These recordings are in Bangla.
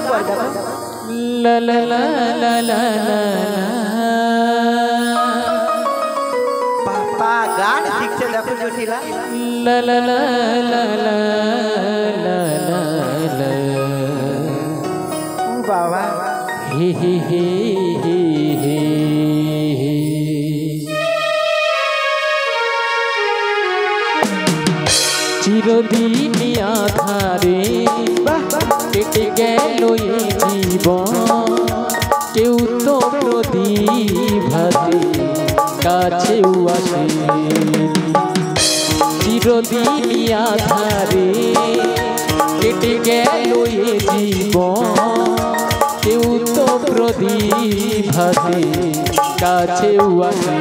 লা লা লা লা লা লা পাপা গান শিখছে দেখো জটিলা লা লা লা লা লা লা লা বাবা হি হি হি হি হি চিরদিন আধারে কেটে গেল এই জীবন কেউ তো প্রদীপ কাছেও আসে চিরদিন আধারে কেটে গেল এই জীবন কেউ তো প্রদীপ কাছেও আসে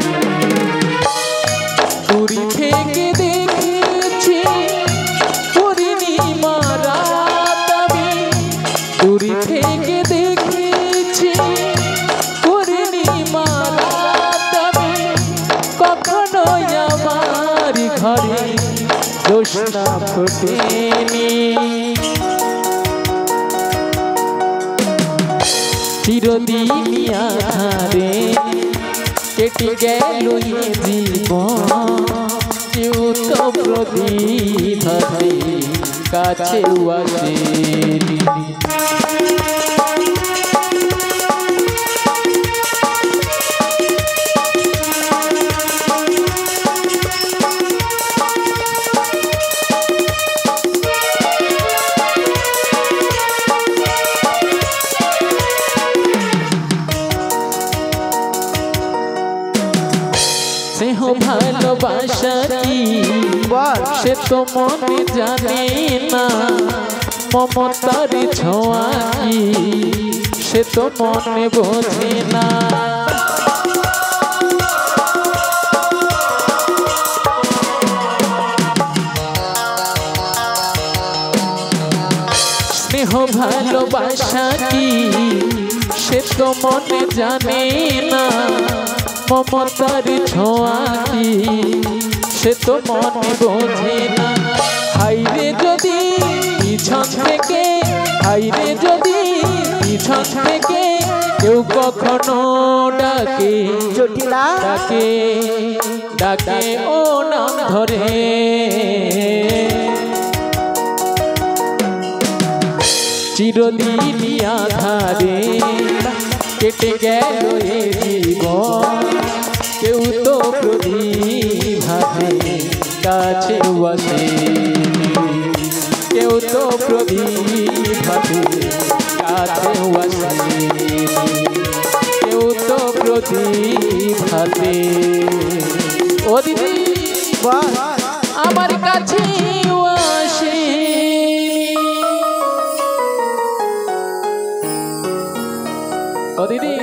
দূরি থেকে দেখেছি দূরি থেকে দেখেছি কখনো আমার ঘরে জ্যোৎস্না ফোটেনি চিরদিন আধারে কেটে গেল জীবন কেউ তো প্রদীপ কাছেও আসেনি স্নেহ ভালোবাসা কি সে তো মনে জানে না মমতার ছোঁয়া কি সে তো মনে বোঝে না স্নেহ ভালোবাসা কি সে তো মনে জানে না মমতার ছোঁয়া কি সে তো মনে বোঝে না হাইরে যদি পিছন থেকে হাইরে যদি পিছন থেকে কেউ কখনো ডাকে জটিলা ডাকে ডাকে ও নাম ধরে চিরদিন আধারে কেটে গেল এ জীবন কেউ তো প্রদীপ কাছে আসে কেউ তো প্রদীপ কাছে আসে কেউ তো প্রদীপ ও দিদি আমার কাছে আসে ও দিদি